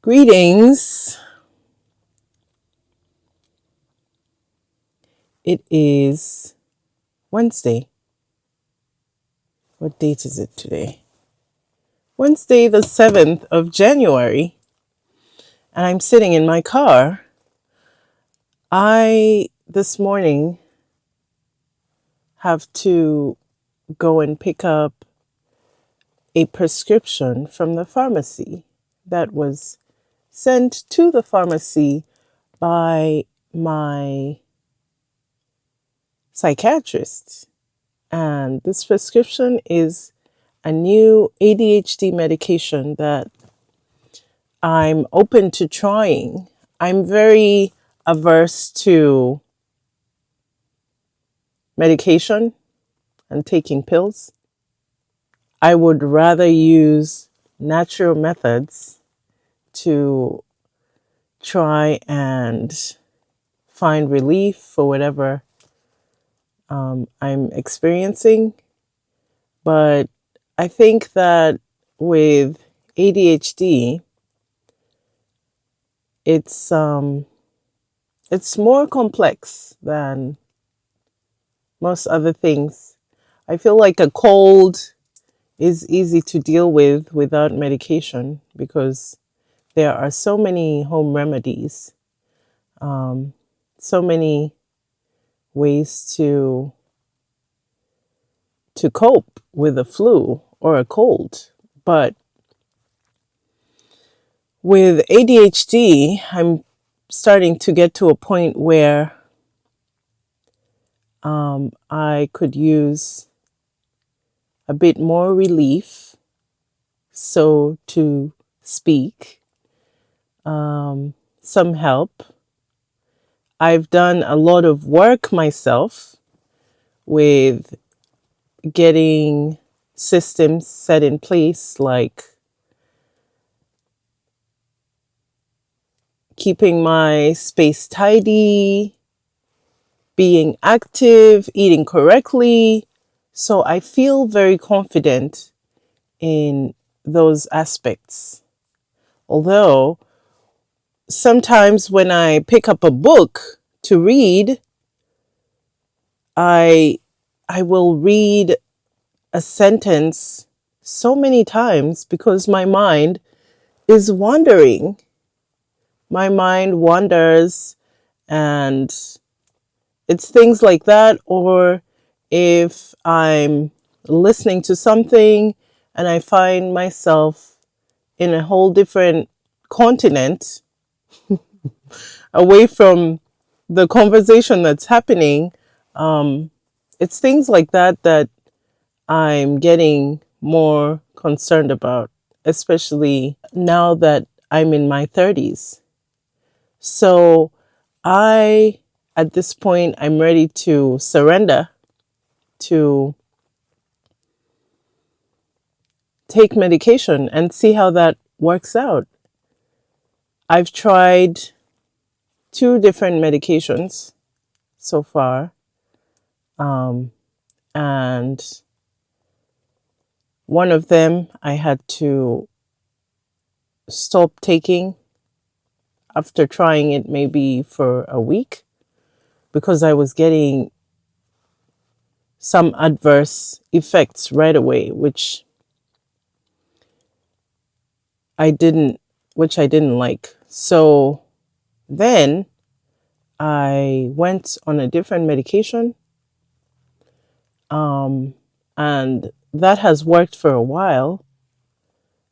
Greetings. It is Wednesday. What date is it today? Wednesday, the 7th of January. And I'm sitting in my car. This morning, have to go and pick up a prescription from the pharmacy that was sent to the pharmacy by my psychiatrist. And this prescription is a new ADHD medication that I'm open to trying. I'm very averse to medication and taking pills. I would rather use natural methods to try and find relief for whatever I'm experiencing. But I think that with ADHD, it's more complex than most other things. I feel like a cold is easy to deal with without medication because there are so many home remedies, so many ways to cope with a flu or a cold. But with ADHD, I'm starting to get to a point where I could use a bit more relief, so to speak, some help. I've done a lot of work myself with getting systems set in place, like keeping my space tidy, being active, eating correctly. So I feel very confident in those aspects. Although sometimes when I pick up a book to read, I will read a sentence so many times because my mind is wandering. My mind wanders, and it's things like that. Or if I'm listening to something and I find myself in a whole different continent away from the conversation that's happening, it's things like that that I'm getting more concerned about, especially now that I'm in my 30s. So at this point, I'm ready to surrender to take medication and see how that works out. I've tried 2 different medications so far, and one of them I had to stop taking after trying it maybe for a week because I was getting some adverse effects right away, which I didn't like. So then I went on a different medication, and that has worked for a while.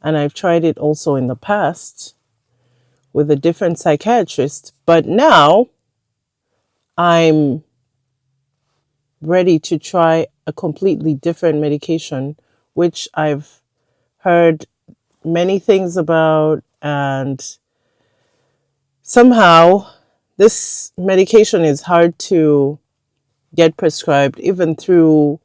And I've tried it also in the past with a different psychiatrist. But now I'm ready to try a completely different medication, which I've heard many things about. And somehow this medication is hard to get prescribed even through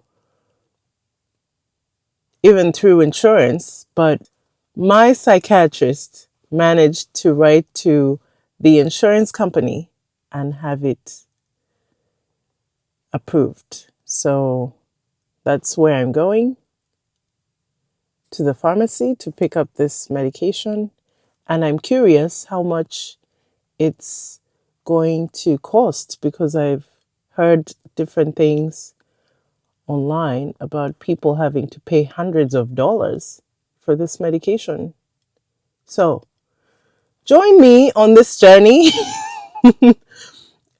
insurance. But my psychiatrist managed to write to the insurance company and have it approved. So that's where I'm going, to the pharmacy to pick up this medication. And I'm curious how much it's going to cost, because I've heard different things online about people having to pay hundreds of dollars for this medication. So join me on this journey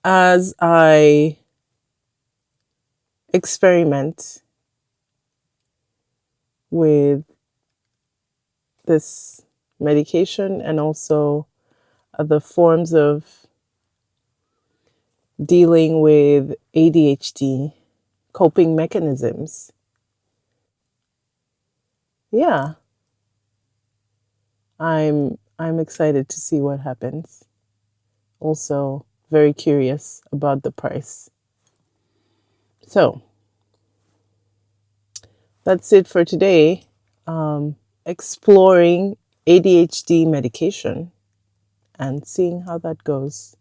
as I experiment with this medication and also other forms of dealing with ADHD, coping mechanisms. Yeah, I'm excited to see what happens. Also very curious about the price. So that's it for today. Exploring ADHD medication and seeing how that goes.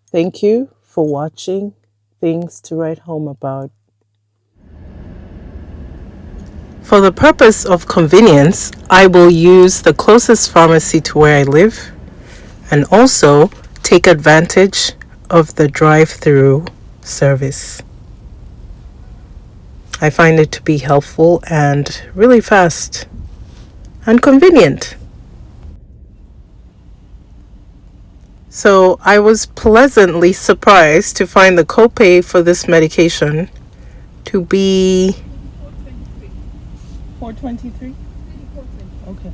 Thank you for watching Things to Write Home About. For the purpose of convenience, I will use the closest pharmacy to where I live and also take advantage of the drive-through service. I find it to be helpful and really fast and convenient. So I was pleasantly surprised to find the copay for this medication to be $4.23. Okay.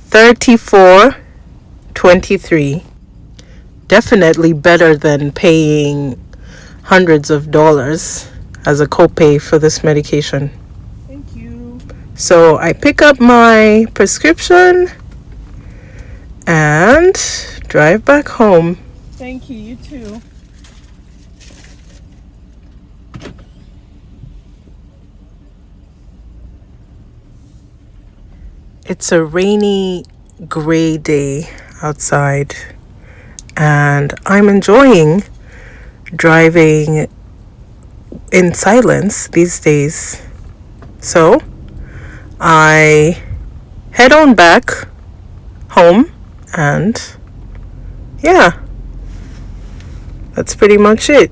$34.23. Definitely better than paying hundreds of dollars as a copay for this medication. Thank you. So I pick up my prescription and drive back home. Thank you. You too. It's a rainy, gray day outside, and I'm enjoying driving in silence these days. So I head on back home, and yeah, that's pretty much it.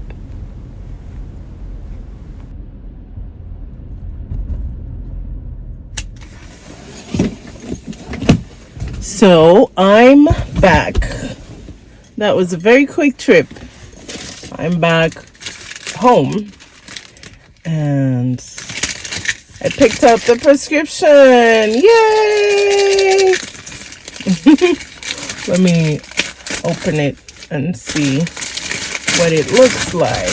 So I'm back. That was a very quick trip. I'm back home and I picked up the prescription. Yay! Let me open it and see what it looks like.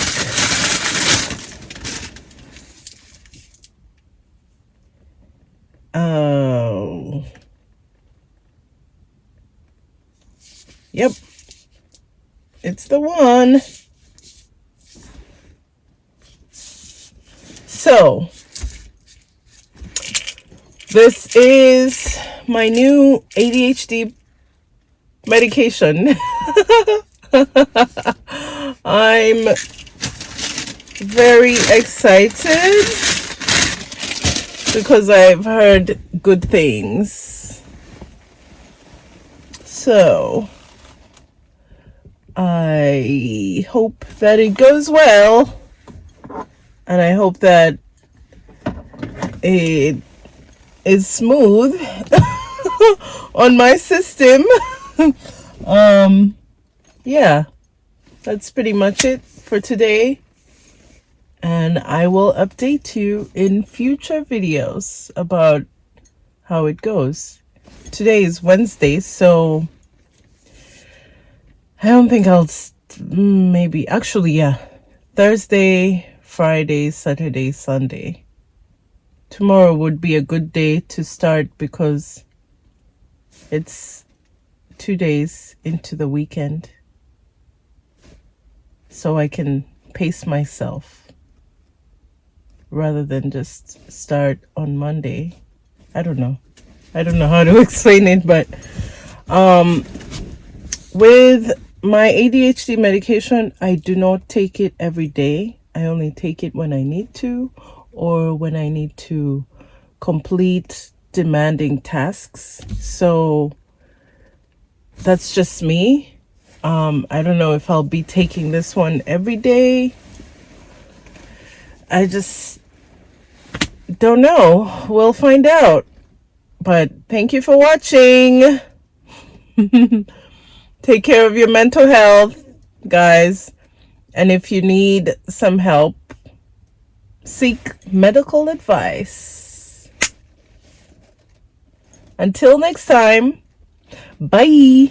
Oh. Yep. It's the one. So, this is my new ADHD medication. I'm very excited because I've heard good things. So, I hope that it goes well, and I hope that it is smooth on my system. Yeah, that's pretty much it for today, and I will update you in future videos about how it goes. Today is Wednesday, so I don't think I'll maybe actually, yeah, Thursday, Friday, Saturday, Sunday. Tomorrow would be a good day to start because it's 2 days into the weekend, so I can pace myself rather than just start on Monday. I don't know how to explain it, but with my ADHD medication, I do not take it every day. I only take it when I need to, or when I need to complete demanding tasks. So that's just me. I don't know if I'll be taking this one every day. I just don't know. We'll find out. But thank you for watching. Take care of your mental health, guys. And if you need some help, seek medical advice. Until next time, bye.